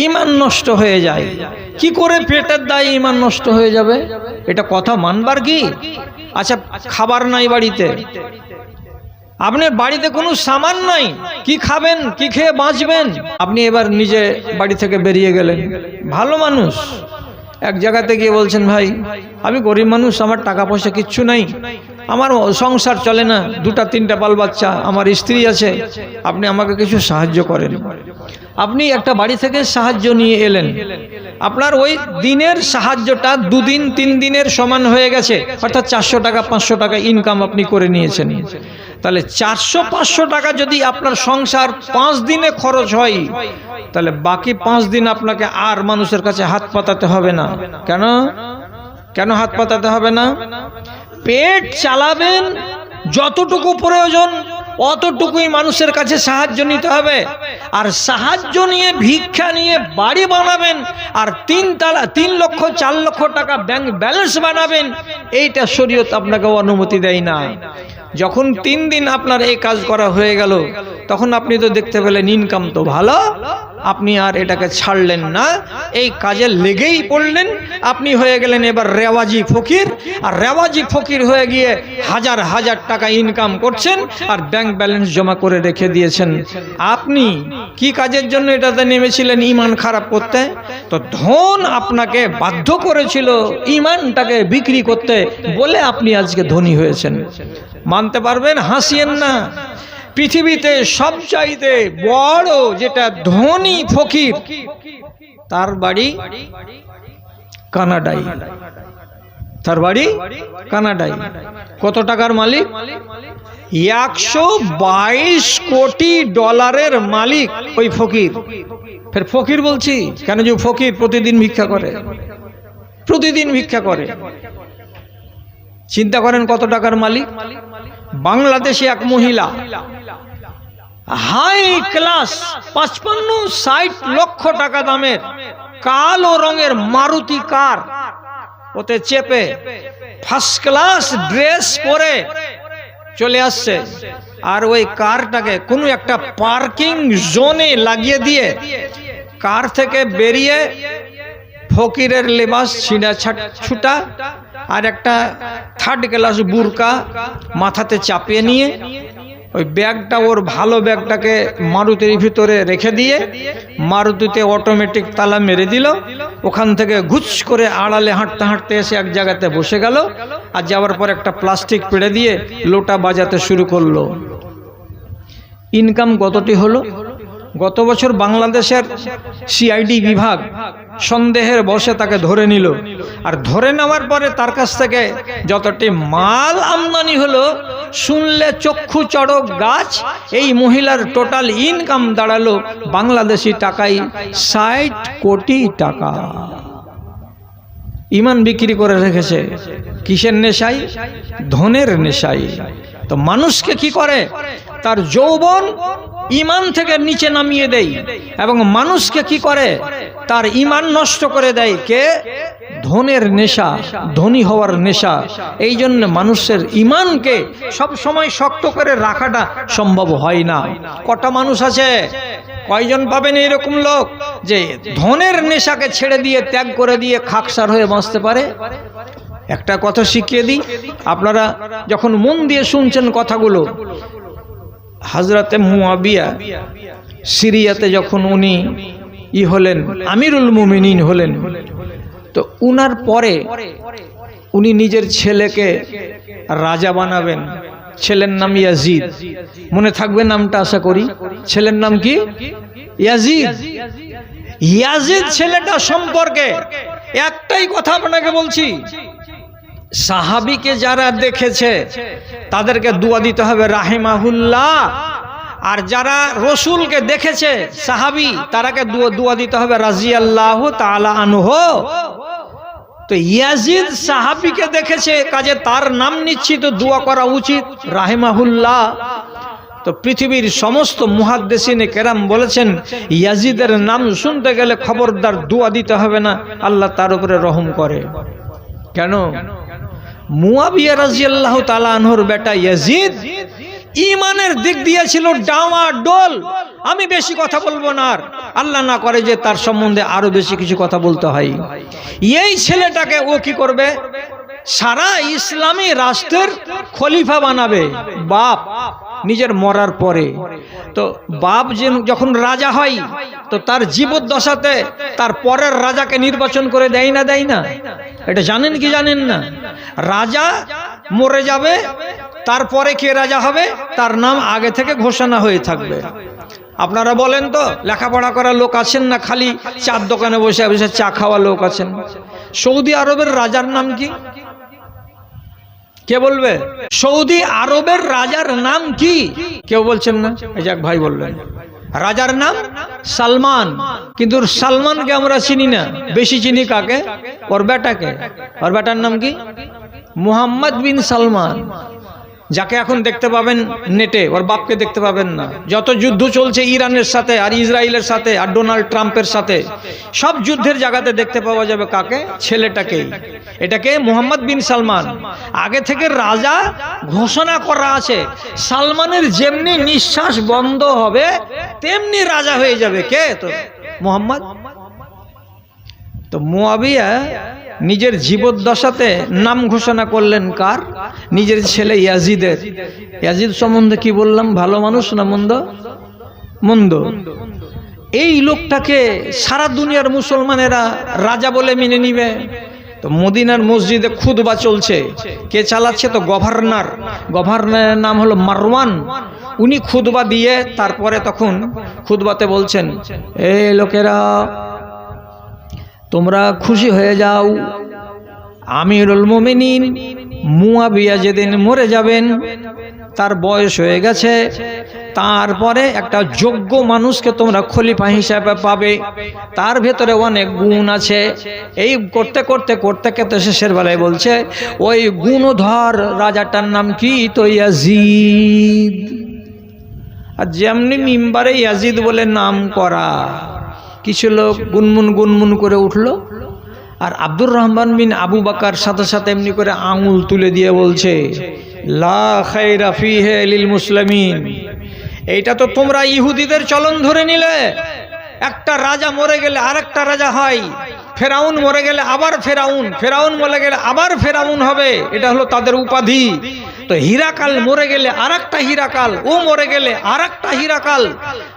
ঈমান নষ্ট হয়ে যায়। কি করে পেটের দায়ে ঈমান নষ্ট হয়ে যাবে? এটা কথা মানবার কি? আচ্ছা, খাবার নাই বাড়িতে, আপনার বাড়িতে কোনো সামান নাই, কি খাবেন? কি খেয়ে বাঁচবেন? আপনি এবার নিজে বাড়ি থেকে বেরিয়ে গেলেন, ভালো মানুষ, এক জায়গাতে গিয়ে বলছেন, ভাই আমি গরিব মানুষ, আমার টাকা পয়সা কিচ্ছু নাই, আমার সংসার চলে না, 2-3টা বাল বাচ্চা, আমার স্ত্রী আছে, আপনি আমাকে কিছু সাহায্য করেন। আপনি একটা বাড়ি থেকে সাহায্য নিয়ে এলেন, আপনার ওই দিনের সাহায্যটা 2 দিন 3 দিনের সমান হয়ে গেছে, অর্থাৎ 400 টাকা 500 টাকা ইনকাম আপনি করে নিয়েছেন। তাহলে 400-500 টাকা যদি আপনার সংসার 5 দিনে খরচ হয়, তাহলে বাকি 5 দিন আপনাকে আর মানুষের কাছে হাত পাতাতে হবে না। কেন হাত পাতাতে হবে না? পেট চালাবেন, যতটুকু প্রয়োজন অতটুকুই মানুষের কাছে সাহায্য নিতে হবে। আর সাহায্য নিয়ে, ভিক্ষা নিয়ে বাড়ি বানাবেন, আর 3 লক্ষ 4 লক্ষ টাকা ব্যাংক ব্যালেন্স বানাবেন, এইটা শরীয়ত আপনাকে অনুমতি দেয় না। যখন 3 দিন আপনার এই কাজ করা হয়ে গেল, তখন আপনি তো দেখতে পেলেন ইনকাম তো ভালো, আপনি আর এটাকে ছাড়লেন না, এই কাজে লেগেই পড়লেন। আপনি হয়ে গেলেন এবার রেওয়াজি ফকির, আর রেওয়াজি ফকির হয়ে গিয়ে হাজার হাজার টাকা ইনকাম করছেন আর ব্যাংক ব্যালেন্স জমা করে রেখে দিয়েছেন। আপনি কি কাজের জন্য এটাতে নেমেছিলেন? ঈমান খারাপ করতে। তো ধন আপনাকে বাধ্য করেছিল ঈমানটাকে বিক্রি করতে, বলে আপনি আজকে ধনী হয়েছেন। মানতে পারবেন? হাসিয়েন না। পৃথিবীতে সবচাইতে বড় যেটা ধনী ফকির, তার বাড়ি কানাডায়। তার বাড়ি কানাডায়। কত টাকার মালিক? 122 কোটি ডলারের মালিক ওই ফকির। ফের ফকির বলছি কেন? যে ফকির প্রতিদিন ভিক্ষা করে, প্রতিদিন ভিক্ষা করে। চিন্তা করেন কত টাকার মালিক। বাংলাদেশে এক মহিলা হাই ক্লাস 55-60 লক্ষ টাকা দামের কালো রঙের মারুতি কার, ওতে চেপে ফার্স্ট ক্লাস ড্রেস পরে চলে আসছে, আর ওই কারটাকে কোনো একটা পার্কিং জোনে লাগিয়ে দিয়ে কার থেকে বেরিয়ে ফকিরের লেবাস ছিঁড়া ছুটা আর একটা 3rd ক্লাস বুরকা মাথাতে চাপিয়ে নিয়ে ওই ব্যাগটা, ওর ভালো ব্যাগটাকে মারুতির ভিতরে রেখে দিয়ে মারুতিতে অটোমেটিক তালা মেরে দিল। ওখান থেকে ঘুচ করে আড়ালে হাঁটতে হাঁটতে এসে এক জায়গাতে বসে গেল, আর যাওয়ার পর একটা প্লাস্টিক পেড়ে দিয়ে লোটা বাজাতে শুরু করলো। ইনকাম কতটি হলো? গত বছর বাংলাদেশের সিআইডি বিভাগ সন্দেহের বশে তাকে ধরে নিল, আর ধরে নেওয়ার পরে তার কাছ থেকে যতটি মাল আমদানি হলো, শুনলে চক্ষু চড়ক গাছ। এই মহিলার টোটাল ইনকাম দাঁড়ালো বাংলাদেশি টাকায় 60 কোটি টাকা। ঈমান বিক্রি করে রেখেছে কিসের নেশায়? ধনের নেশায়। তো মানুষকে কি করে? তার যৌবন ঈমান থেকে নিচে নামিয়ে দেয়, এবং মানুষকে কি করে? তার ঈমান নষ্ট করে দেয়। কে? ধনের নেশা, ধনী হওয়ার নেশা। এই জন্য মানুষের ঈমানকে সব সময় শক্ত করে রাখাটা সম্ভব হয় না। কটা মানুষ আছে, কয়জন পাবেন এরকম লোক যে ধনের নেশাকে ছেড়ে দিয়ে, ত্যাগ করে দিয়ে খাকসার হয়ে বাঁচতে পারে? একটা কথা শিখিয়ে দিই, আপনারা যখন মন দিয়ে শুনছেন কথাগুলো, হযরতে মুয়াবিয়া সিরিয়াতে যখন উনি হলেন, আমিরুল মুমিনিন হলেন, তো উনার পরে উনি নিজের ছেলেকে রাজা বানাবেন। ছেলের নাম ইয়াজিদ। মনে থাকবে নামটা আশা করি। ছেলের নাম কি? ইয়াজিদ। ইয়াজিদ ছেলেটা সম্পর্কে একটাই কথা আপনাকে বলছি, সাহাবীকে যারা দেখেছে তাদেরকে দুয়া দিতে হবে রাহিমাহুল্লাহ, আর যারা রসুলকে দেখেছে সাহাবী, তারাকে দুয়া দিতে হবে রাজিয়াল্লাহু তাআলা আনহু। তো ইয়াজিদ সাহাবীকে দেখেছে, কাজে তার নাম নিচ্ছি, তো দোয়া করা উচিত রাহিমাহুল্লাহ। তো পৃথিবীর সমস্ত মুহাদ্দিসিনে কেরাম বলেছেন, ইয়াজিদের নাম শুনতে গেলে খবরদার দোয়া দিতে হবে না, আল্লাহ তার উপরে রহম করে। কেন? মুয়াবিয়া রাদিয়াল্লাহু তাআলা আনহুর বেটা ইয়াজিদ ঈমানের দিক দিয়ে ছিল ডামাডোল। আমি বেশি কথা বলবো না, আর আল্লাহ না করে যে তার সম্বন্ধে আরো বেশি কিছু কথা বলতে হয়। এই ছেলেটাকে ও কি করবে? সারা ইসলামী রাষ্ট্রের খলিফা বানাবে বাপ নিজের মরার পরে। তো বাপ যখন রাজা হয়, তো তার জীবদ্দশাতে তার পরের রাজাকে নির্বাচন করে দেয় না? দেয় না? এটা জানেন কি জানেন না? রাজা মরে যাবে, তারপরে কে রাজা হবে তার নাম আগে থেকে ঘোষণা হয়ে থাকবে। আপনারা বলেন তো, লেখাপড়া করা লোক আছেন না, খালি চার দোকানে বসে বসে চা খাওয়া লোক আছেন? সৌদি আরবের রাজার নাম কি? কে বলবে? সৌদি আরবের রাজার নাম কি? কেউ বলছেন না? এই যে এক ভাই বললেন, রাজার নাম সালমান। কিন্তু সালমানকে আমরা চিনি না, বেশি চিনি কাকে? ওর বেটাকে। ওর বেটার নাম কি? মুহাম্মদ বিন সালমান। যাকে এখন দেখতে পাবেন নেটে, ওর বাপকে দেখতে পাবেন না। যত যুদ্ধ চলছে ইরানের সাথে আর ইসরায়েলের সাথে আর ডোনাল্ড ট্রাম্পের সাথে, সব যুদ্ধের জায়গাতে দেখতে পাওয়া যাবে কাকে? ছেলেটাকেই। এটাকে মোহাম্মদ বিন সালমান। আগে থেকে রাজা ঘোষণা করা আছে, সালমানের যেমনি নিঃশ্বাস বন্ধ হবে তেমনি রাজা হয়ে যাবে। কে? তো মোহাম্মদ। তো মুয়াবিয়া নিজের জীবদ্দশাতে নাম ঘোষণা করলেন কার? নিজের ছেলে ইয়াজিদের। ইয়াজিদ সম্বন্ধে কি বললাম? ভালো মানুষ না মন্দ? মন্দ। এই লোকটাকে সারা দুনিয়ার মুসলমানেরা রাজা বলে মেনে নিবে। তো মদিনার মসজিদে খুতবা চলছে, কে চালাচ্ছে? তো গভর্নর। গভর্নরের নাম হলো মারওয়ান। উনি খুতবা দিয়ে তারপরে তখন খুতবাতে বলছেন, এই লোকেরা তোমরা খুশি হয়ে যাও, আমিরুল মুমিনিন মুয়াবিয়া যেদিন মরে যাবেন, তার বয়স হয়ে গেছে, তারপরে একটা যোগ্য মানুষকে তোমরা খলিফা হিসাবে পাবে, তার ভেতরে অনেক গুণ আছে। এই করতে করতে করতে করতে শেষের বেলায় বলছে, ওই গুণধর রাজাটার নাম কি? তো ইয়াজিদ। আর যেমনি মিম্বারে ইয়াজিদ বলে নাম করা, কিছু লোক গুনমুন গুনমুন করে উঠলো, আর আব্দুর রহমান বিন আবু বকর সাথে সাথে এমনি করে আঙুল তুলে দিয়ে বলছে, লা খায়রা ফিহি লিল মুসলিমিন। এইটা তো তোমরা ইহুদিদের চলন ধরে নিলে। একটা রাজা মরে গেলে আরেকটা রাজা হয়, ফেরাউন মরে গেলে আবার ফেরাউন, ফেরাউন মরে গেলে আবার ফেরাউন হবে, এটা হলো তাদের উপাধি। তো হিরাকাল মরে গেলে আরেকটা হিরাকাল, ও মরে গেলে আরেকটা হিরাকাল।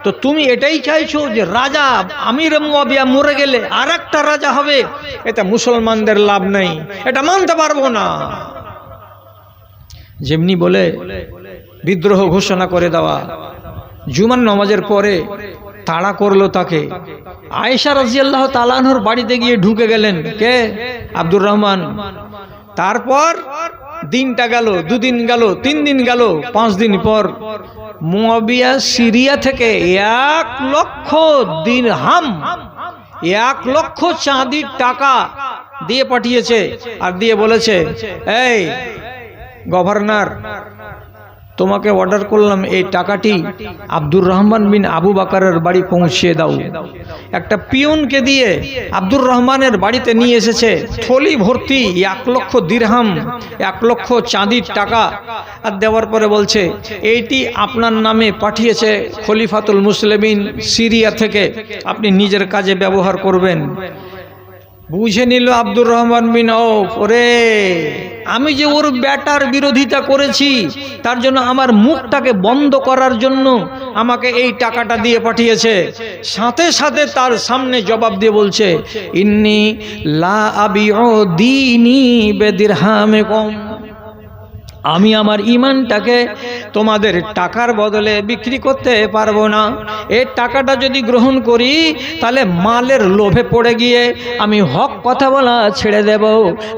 তো তুমি এটাই চাইছো যে রাজা আমির মুয়াবিয়া মরে গেলে আরেকটা রাজা হবে? এটা মুসলমানদের লাভ নেই, এটা মানতে পারবো না। যেমনি বলে বিদ্রোহ ঘোষণা করে দেওয়া। জুমার নামাজের পরে তাড়া করলো তাকে। আয়েশা রাদিয়াল্লাহু তাআলা আনহার বাড়িতে গিয়ে ঢুকে গেলেন। কে? আব্দুর রহমান। তারপর দিনটা গেল, দুদিন গেল, 3 দিন গেল, 5 দিন পর মুয়াবিয়া সিরিয়া থেকে 1 লক্ষ দিরহাম, 1 লক্ষ চাঁদির টাকা দিয়ে পাঠিয়েছে। আর দিয়ে বলেছে, এই গভর্নর, তোমাকে অর্ডার করলাম এই টাকাটি আব্দুর রহমান বিন আবু বকরের বাড়ি পৌঁছিয়ে দাও। একটা পিয়নকে দিয়ে আব্দুর রহমানের বাড়িতে নিয়ে এসেছে থলি ভর্তি 1 লক্ষ দিরহাম, 1 লক্ষ চাঁদির টাকা। আর দেওয়ার পরে বলছে, এইটি আপনার নামে পাঠিয়েছে খলিফাতুল মুসলিমিন সিরিয়া থেকে, আপনি নিজের কাজে ব্যবহার করবেন। বুঝে নিল আব্দুর রহমান বিন আউফ, ওরে আমি যে ওর বেটার বিরোধিতা করেছি, তার জন্য আমার মুখটাকে বন্ধ করার জন্য আমাকে এই টাকাটা দিয়ে পাঠিয়েছে। সাথে সাথে তার সামনে জবাব দিয়ে বলছে, ইন্নী লা আবিউ দীনি বিদিরহামিকুম, আমি আমার ঈমানটাকে তোমাদের টাকার বদলে বিক্রি করতে পারবো না। এই টাকাটা যদি গ্রহণ করি তাহলে মালের লোভে পড়ে গিয়ে আমি হক কথা বলা ছেড়ে দেব,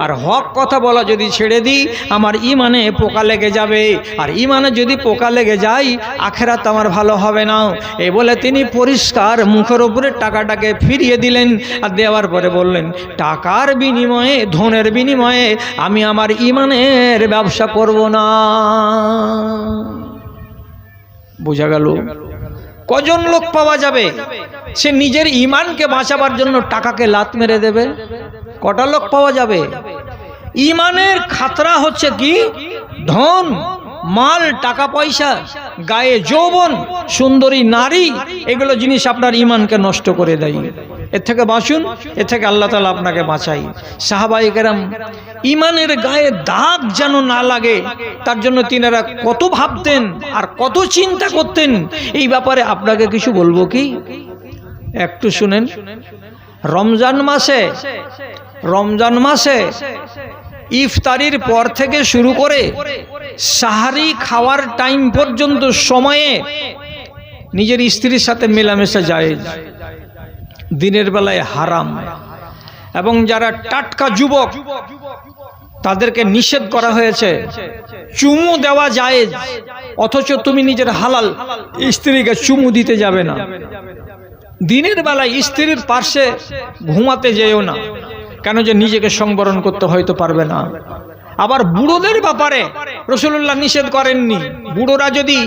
আর হক কথা বলা যদি ছেড়ে দিই আমার ঈমানে পোকা লেগে যাবে, আর ঈমানে যদি পোকা লেগে যায় আখেরাত আমার ভালো হবে না। এই বলে তিনি পরিষ্কার মুখের উপরে টাকাটাকে ফিরিয়ে দিলেন। আর দেওয়ার পরে বললেন, টাকার বিনিময়ে, ধনের বিনিময়ে আমি আমার ঈমানের ব্যবসা করব না। বোঝা গেল? কজন লোক পাওয়া যাবে সে নিজের ঈমানকে বাঁচাবার জন্য টাকাকে লাত মেরে দেবে? কটা লোক পাওয়া যাবে? ঈমানের খাতরা হচ্ছে কি? ধন, মাল, টাকা পয়সা, গায়ে যৌবন, সুন্দরী নারী, এগুলো জিনিস আপনার ঈমানকে নষ্ট করে দেয়। এর থেকে বাঁচুন, এর থেকে আল্লাহ তাআলা আপনাকে বাঁচাই। সাহাবায়ে কেরাম ঈমানের গায়ে দাগ যেন না লাগে তার জন্য তিনারা কত ভাবতেন আর কত চিন্তা করতেন। এই ব্যাপারে আপনাকে কিছু বলবো কি? একটু শুনেন। রমজান মাসে ইফতারির পর থেকে শুরু করে সাহারি খাওয়ার টাইম পর্যন্ত সময়ে নিজের স্ত্রীর সাথে মেলামেশা জায়েজ, দিনের বেলায় হারাম। এবং যারা টাটকা যুবক তাদেরকে নিষেধ করা হয়েছে। চুমু দেওয়া জায়েজ, অথচ তুমি নিজের হালাল স্ত্রীকে চুমু দিতে যাবে না। দিনের বেলায় স্ত্রীর পাশে ঘুমাতে যেও না, কেন যে নিজেকে সংবরণ করতে হয়তো পারবে না। আবার বুড়োদের ব্যাপারে রাসূলুল্লাহ নিষেধ করেননি। বুড়োরা যদি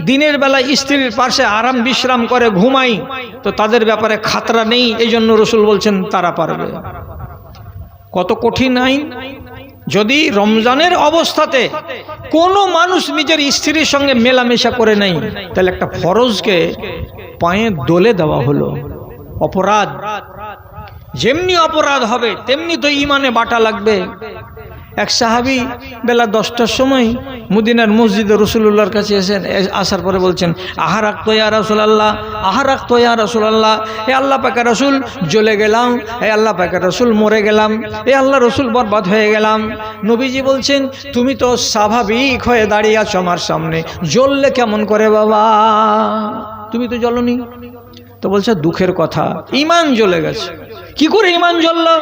দিনের বেলা স্ত্রীর পাশে আরাম বিশ্রাম করে ঘুমায় তো তাদের ব্যাপারে খাতরা নেই, এই জন্য রাসূল বলছেন তারা পারবে। কত কঠিন আইন! যদি রমজানের অবস্থাতে কোনো মানুষ নিজের স্ত্রীর সঙ্গে মেলামেশা করে নাই, তাহলে একটা ফরজকে পায়ে দোলে দেওয়া হলো, অপরাধ। যেমনি অপরাধ হবে তেমনি তো ইমানে বাটা লাগবে। এক সাহাবী বেলা 10টার সময় মদিনার মসজিদে রাসূলুল্লাহর কাছে আসার পরে বলছেন, আহা রাখতো ইয়া রাসূলুল্লাহ, আহা রাখতো ইয়া রাসূলুল্লাহ, হে আল্লাহ পাকের রাসূল জ্বলে গেলাম, হে আল্লাহ পাকের রাসূল মরে গেলাম, হে আল্লাহ রাসূল বরবাদ হয়ে গেলাম। নবীজি বলছেন, তুমি তো স্বাভাবিক হয়ে দাঁড়িয়ে আছো আমার সামনে, জ্বললে কেমন করে বাবা? তুমি তো জ্বলনি। তো বলছে দুঃখের কথা, ঈমান জ্বলে গেছে। কি করে ঈমান জ্বললো?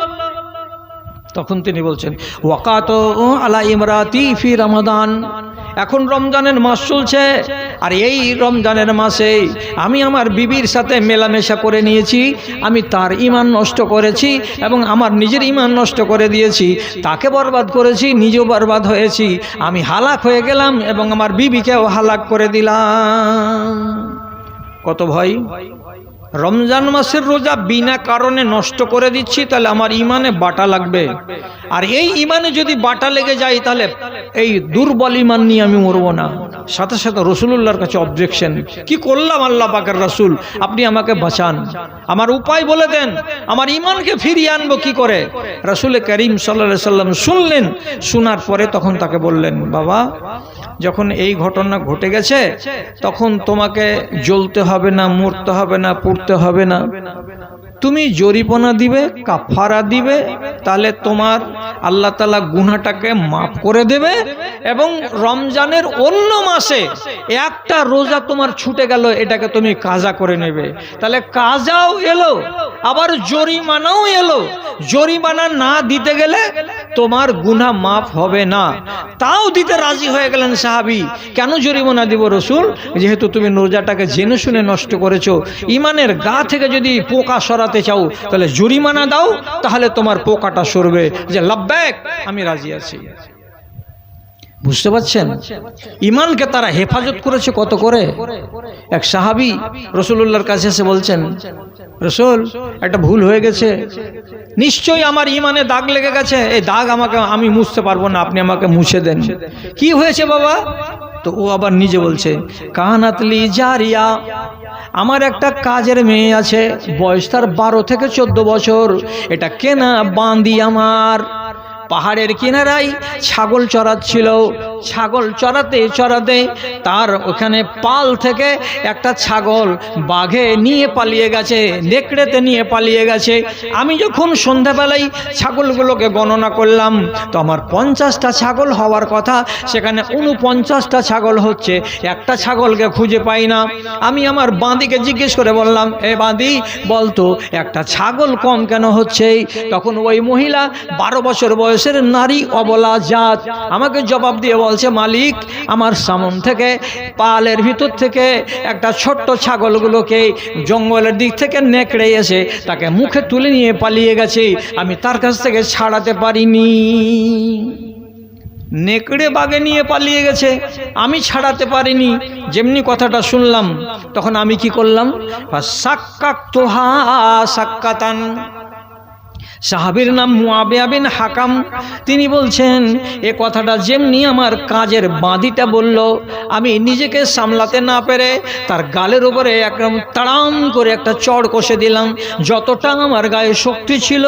তখন তিনি বলছেন, ওয়াকাত আলা ইমরাতি ফি রমাদান, এখন রমজানের মাস চলছে, আর এই রমজানের মাসে আমি আমার বিবির সাথে মেলামেশা করে নিয়েছি, আমি তার ঈমান নষ্ট করেছি এবং আমার নিজের ঈমান নষ্ট করে দিয়েছি, তাকে বরবাদ করেছি, নিজেও বরবাদ হয়েছি, আমি হালাক হয়ে গেলাম এবং আমার বিবিকেও হালাক করে দিলাম। কত ভয়! রমজান মাসের রোজা বিনা কারণে নষ্ট করে দিচ্ছি, তাহলে আমার ইমানে বাটা লাগবে। আর এই ইমানে যদি বাটা লেগে যায় তাহলে এই দুর্বল ইমান নিয়ে আমি মরবো না। সাথে সাথে রাসূলুল্লাহর কাছে অবজেকশন, কি করলাম আল্লাহ পাকের রাসূল, আপনি আমাকে বাঁচান, আমার উপায় বলে দেন, আমার ইমানকে ফিরিয়ে আনবো কি করে? রাসূল করিম সাল্লাল্লাহু আলাইহি সাল্লাম শুনলেন, শোনার পরে তখন তাকে বললেন, বাবা যখন এই ঘটনা ঘটে গেছে তখন তোমাকে জ্বলতে হবে না, মরতে হবে না, পুড়তে হবে না, তুমি জরিমানা দিবে, কাফারা দিবে, তাহলে তোমার আল্লাহ তাআলা গুনাহটাকে মাফ করে দেবে। এবং রমজানের অন্য মাসে একটা রোজা তোমার ছুটে গেল, এটাকে তুমি কাজা করে নেবে। তাহলে কাজাও এলো, আবার জরিমানাও এলো। জরিমানা না দিতে গেলে তোমার গুনাহ মাফ হবে না, তাও দিতে রাজি হয়ে গেলেন সাহাবী। কেন জরিমানা দিব রাসূল? যেহেতু তুমি রোজাটাকে জেনে শুনে নষ্ট করেছো, ইমানের গা থেকে যদি পোকা সরাতে চাও তাহলে জরিমানা দাও, তাহলে তোমার পোকাটা সরবে। যে লাব্বাইক, আমি রাজি আছি। বুঝতে পারছেন? ইমানকে তারা হেফাজত করেছে কত করে। এক সাহাবী রাসূলুল্লাহর কাছে এসে বলছেন, রাসূল একটা ভুল হয়ে গেছে, নিশ্চয়ই আমার ইমানে দাগ লেগে গেছে, এই দাগ আমি মুছতে পারবো না, আপনি আমাকে মুছে দেন। কি হয়েছে বাবা? তো ও আবার নিজে বলছে, কানাতলি জারিয়া, আমার একটা কাজের মেয়ে আছে, বয়স তার 12 থেকে 14 বছর, এটা কেনা বান্দি আমার। পাহাড়ের কিনারায় ছাগল চড়াচ্ছিল, ছাগল চড়াতে চড়াতে তার ওখানে পাল থেকে একটা ছাগল বাঘে নিয়ে পালিয়ে গেছে, নেকড়েতে নিয়ে পালিয়ে গেছে। আমি যখন সন্ধ্যাবেলায় ছাগলগুলোকে গণনা করলাম তো আমার 50টা ছাগল হওয়ার কথা, সেখানে 49টা ছাগল হচ্ছে, একটা ছাগলকে খুঁজে পাই না। আমি আমার বাঁদিকে জিজ্ঞেস করে বললাম, এ বাঁদি বলতো একটা ছাগল কম কেন হচ্ছে? তখন ওই মহিলা 12 বছর বয়সের নারী, অবলা জাত, আমাকে জবাব দিয়ে বলছে, মালিক আমার সামন থেকে পালের ভিতর থেকে একটা ছোট্ট ছাগলগুলোকে জঙ্গলের দিক থেকে নেকড়ে এসে তাকে মুখে তুলে নিয়ে পালিয়ে গেছে, আমি তার কাছ থেকে ছাড়াতে পারিনি। নেকড়ে বাগে নিয়ে পালিয়ে গেছে, আমি ছাড়াতে পারিনি। যেমনি কথাটা শুনলাম তখন আমি কি করলাম, সাক্কাতুহা সাক্কাতান। সাহাবীর নাম মুআবিয়া বিন হাকাম, তিনি বলছেন এ কথাটা যেমনি আমার কাজের বাঁদিটা বলল, আমি নিজেকে সামলাতে না পেরে তার গালের উপরে একদম তাড়াম করে একটা চড় কষে দিলাম। যতটা আমার গায়ে শক্তি ছিল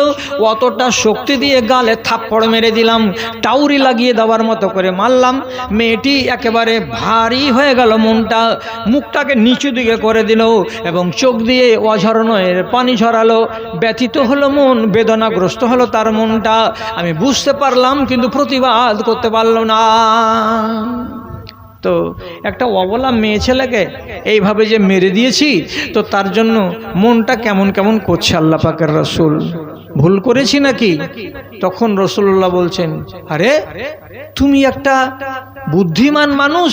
অতটা শক্তি দিয়ে গালে থাপ্পড় মেরে দিলাম, টাউরি লাগিয়ে দেওয়ার মতো করে মারলাম। মেয়েটি একেবারে ভারী হয়ে গেল, মনটা, মুখটাকে নিচু দিকে করে দিল এবং চোখ দিয়ে অঝরণের পানি ঝরালো। ব্যথিত হলো মন, বেদনাগ্রস্ত হলো তার মনটা। আমি বুঝতে পারলাম কিন্তু প্রতিবাদ করতে পারলাম না। তো একটা অবলা মেয়ে ছেলেকে এইভাবে যে মেরে দিয়েছি, তো তার জন্য মনটা কেমন কেমন করছে। আল্লাহ পাকের রাসূল, ভুল করেছি নাকি? তখন রাসূলুল্লাহ বলছেন, আরে তুমি একটা বুদ্ধিমান মানুষ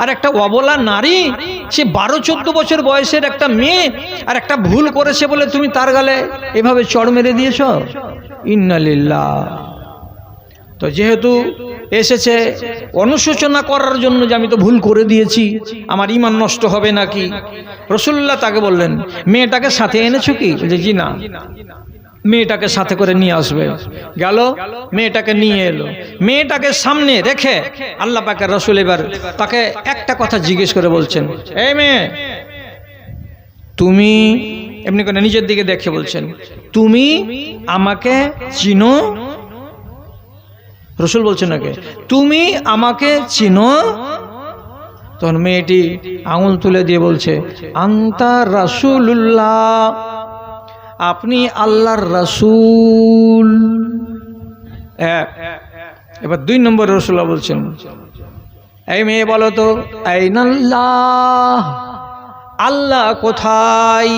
আর একটা অবলা নারী, সে 12-14 বছর বয়সের একটা মেয়ে, আর একটা ভুল করেছে বলে তুমি তার গালে এভাবে চড় মেরে দিয়েছ। ইন্না লিল্লাহ। তো যেহেতু এসেছে অনুশোচনা করার জন্য যে আমি তো ভুল করে দিয়েছি, আমার ঈমান নষ্ট হবে নাকি। রাসূলুল্লাহ তাকে বললেন, মেয়েটাকে সাথে এনেছো কি? বলছে জি না। মেয়েটাকে সাথে করে নিয়ে আসবে। গেল, মেয়েটাকে নিয়ে এলো। মেয়েটাকে সামনে রেখে আল্লাহ পাকের রাসূল এবার তাকে একটা কথা জিজ্ঞেস করে বলছেন, এই মেয়ে, তুমি, এমনি করে নিজের দিকে দেখে বলছেন, তুমি আমাকে চিনো? রাসূল বলছেন নাকি তুমি আমাকে চিনো? তখন মেয়েটি আঙুল তুলে দিয়ে বলছে, আনতা রাসূলুল্লাহ, আপনি আল্লাহর রাসূল। এবার 2 নম্বর রাসূলুল্লাহ বলছেন, এই মেয়ে বলো তো, আইনাল্লাহ, আল্লাহ কোথায়?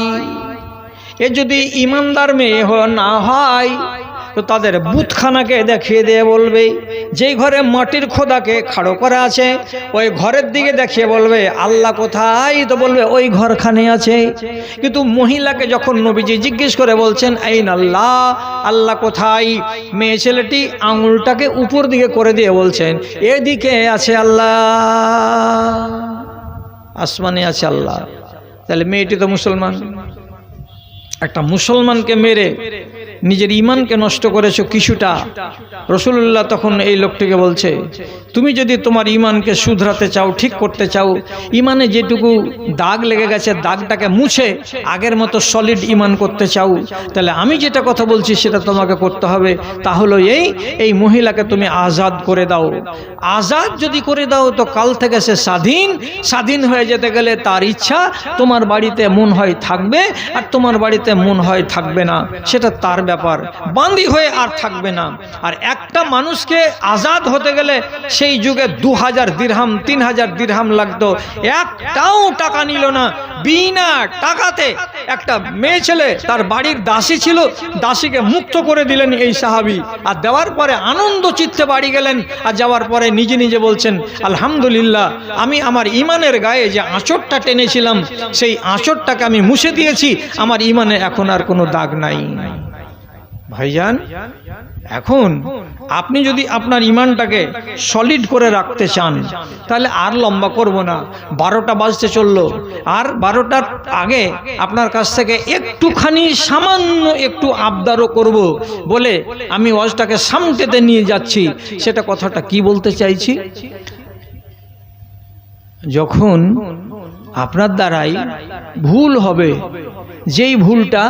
এ যদি ইমানদার মেয়ে না হয় তো তাদের বুতখানাকে দেখিয়ে দিয়ে বলবে, যেই ঘরে মাটির খোদাকে খাড়ো করা আছে ওই ঘরের দিকে দেখিয়ে বলবে আল্লাহ কোথায়, তো বলবে ওই ঘরখানে আছে। কিন্তু মহিলাকে যখন নবীজি জিজ্ঞেস করে বলছেন আইন আল্লাহ, আল্লাহ কোথায়, মেয়ে ছেলেটি আঙুলটাকে উপর দিকে করে দিয়ে বলছেন এদিকে আছে আল্লাহ, আসমানে আছে আল্লাহ। তাহলে মেয়েটি তো মুসলমান। একটা মুসলমানকে মেরে নিজের ঈমানকে নষ্ট করেছো কিছুটা। রাসূলুল্লাহ তখন এই লোকটিকে বলছে, তুমি যদি তোমার ঈমানকে শুধরাতে চাও, ঠিক করতে চাও, ঈমানে যেটুকু দাগ লেগে গেছে দাগটাকে মুছে আগের মতো সলিড ঈমান করতে চাও, তাহলে আমি যেটা কথা বলছি সেটা তোমাকে করতে হবে। তা হলো এই মহিলাকে তুমি আজাদ করে দাও। আজাদ যদি করে দাও তো কাল থেকে সে স্বাধীন হয়ে যেতে গেলে তার ইচ্ছা, তোমার বাড়িতে মন হয় থাকবে আর তোমার বাড়িতে মন হয় থাকবে না, সেটা তার ব্যাপার। বান্দি হয়ে আর থাকবে না। আর একটা মানুষকে আজাদ হতে গেলে সেই যুগে 2000 দিরহাম 3000 দিরহাম লাগতো, একটাও টাকা নিল না। বিনা টাকাতে একটা মেয়ে ছেলে, তার বাড়ির দাসী ছিল, দাসীকে মুক্ত করে দিলেন এই সাহাবী। আর দেওয়ার পরে আনন্দ চিত্তে বাড়ি গেলেন। আর যাওয়ার পরে নিজে নিজে বলছেন, আলহামদুলিল্লাহ, আমি আমার ঈমানের গায়ে যে আঁচড়টা টেনেছিলাম সেই আঁচড়টাকে আমি মুছে দিয়েছি, আমার ঈমানে এখন আর কোনো দাগ নাই। ভাইজান, এখন আপনি যদি আপনার ঈমানটাকে সলিড করে রাখতে চান তাহলে আর লম্বা করব না, 12টা বাজতে চললো, আর 12টার আগে আপনার কাছ থেকে একটুখানি সামান্য একটু আবদারও করব বলে আমি ওয়াজটাকে সামনেতে নিয়ে যাচ্ছি। সেটা কথাটা কি বলতে চাইছি, যখন আপনার দ্বারাই ভুল হবে, যেই ভুলটা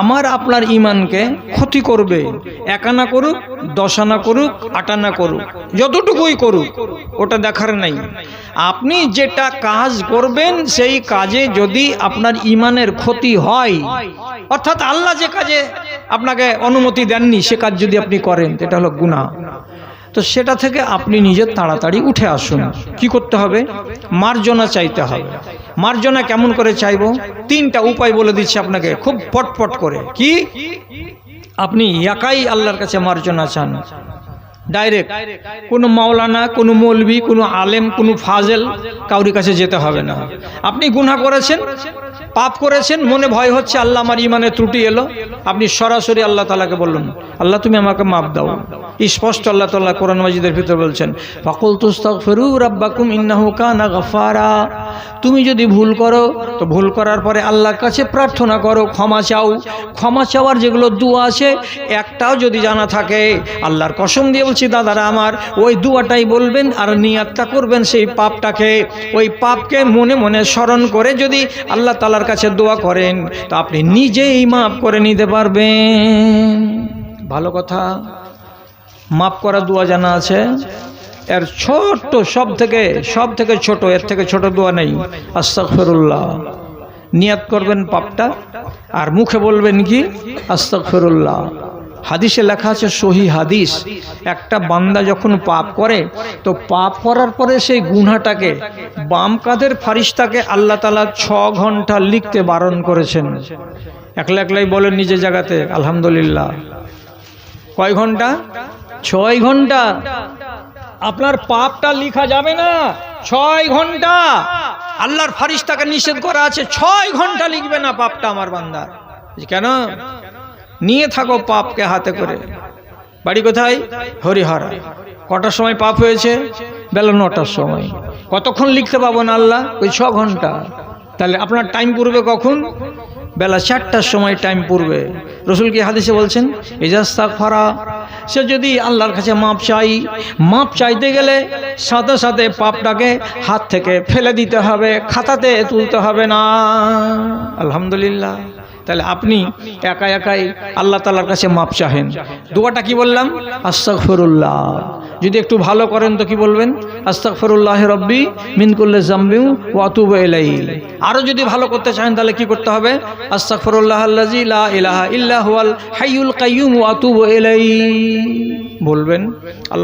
আমার আপনার ঈমানকে ক্ষতি করবে, 1 আনা করুক, 10 আনা করুক, 8 আনা করুক, যতটুকুই করুক, ওটা দেখার নাই। আপনি যেটা কাজ করবেন সেই কাজে যদি আপনার ঈমানের ক্ষতি হয়, অর্থাৎ আল্লাহ যে কাজে আপনাকে অনুমতি দেননি সে কাজ যদি আপনি করেন, এটা হলো গুনাহ। তো সেটা থেকে আপনি নিজে তাড়াতাড়ি উঠে আসুন। কি করতে হবে? মার্জনা চাইতে হবে। মার্জনা কেমন করে চাইবো? 3টা উপায় বলে দিচ্ছি আপনাকে খুব পটপট করে। কি? আপনি একাই আল্লাহর কাছে মার্জনা চান, ডাইরেক্ট, কোনো মাওলানা, কোনো মৌলভী, কোনো আলেম, কোনো ফাজেল, কাউরি কাছে যেতে হবে না। আপনি গুনাহ করেছেন, পাপ করেছেন, মনে ভয় হচ্ছে আল্লাহ আমার ঈমানে ত্রুটি এলো, আপনি সরাসরি আল্লাহ তাআলাকে বললেন, আল্লাহ তুমি আমাকে মাফ দাও। স্পষ্ট আল্লাহ তাআলা কোরআন মাজিদের ভিতরে বলছেন, ফাকুলতু আস্তাগফিরু রাব্বাকুম ইন্নাহু কানা গাফফারা। তুমি যদি ভুল করো তো ভুল করার পরে আল্লাহর কাছে প্রার্থনা করো, ক্ষমা চাও। ক্ষমা চাওয়ার যেগুলো দোয়া আছে একটাও যদি জানা থাকে, আল্লাহর কসম দিয়ে বলছি দাদারা আমার, ওই দোয়াটাই বলবেন আর নিয়াতটা করবেন সেই পাপটাকে, ওই পাপকে মনে মনে স্মরণ করে যদি আল্লাহ তাআলার কাছে দোয়া করেন তো আপনি নিজেই মাফ করে নিতে পারবেন। ভালো কথা, মাফ করা দোয়া জানা আছে, এর ছোট্ট সব থেকে ছোট, এর থেকে ছোট দোয়া নেই। আস্তাগফিরুল্লাহ, নিয়াত করবেন পাপটা আর মুখে বলবেন কি আস্তাগফিরুল্লাহ। হাদিসে লেখা আছে, সহি হাদিস, একটা বান্দা যখন পাপ করে তো পাপ করার পরে সেই গুনাহটাকে বাম কাঁধের ফারিস্তাকে আল্লাহ তাআলা 6 ঘন্টা লিখতে বারণ করেছেন। একলাই বলেন নিজের জায়গাতে আলহামদুলিল্লাহ। কয় ঘন্টা? 6 ঘন্টা। আপনার পাপটা লিখা যাবে না 6 ঘন্টা। আল্লাহর ফারিস্তাকে নিষেধ করা আছে 6 ঘন্টা লিখবে না পাপটা আমার বান্দা। কেন? নিয়ে থাকো পাপকে হাতে করে, বাড়ি কোথায়? হরিহরা। কটার সময় পাপ হয়েছে? বেলা 9টার সময়। কতক্ষণ লিখতে পাবো না আল্লাহ? ওই 6 ঘন্টা। তাহলে আপনার টাইম পূর্বে কখন? বেলা 4টার সময় টাইম পূর্বে। রসুল কি হাদিসে বলছেন ইজাস্তাগফারা, সে যদি আল্লাহর কাছে মাপ চাইতে গেলে সাথে সাথে পাপটাকে হাত থেকে ফেলে দিতে হবে, খাতাতে তুলতে হবে না। আলহামদুলিল্লাহ। তাহলে আপনি একা একাই আল্লাহ তাআলার কাছে মাপ চাহেন। দোয়াটা কি বললাম? আস্তাগফিরুল্লাহ। যদি একটু ভালো করেন তো কি বলবেন? আস্তাগফিরুল্লাহ রব্বি মিন কুল্লি যামবি ওয়া আতুবু ইলাইহি। আরো যদি ভালো করতে চান তাহলে কি করতে হবে? আস্তাগফিরুল্লাহাল্লাযী লা ইলাহা ইল্লা হুয়াল হাইয়ুল কাইয়্যুম ওয়া আতুবু ইলাইহি বলবেন। আল্লাহ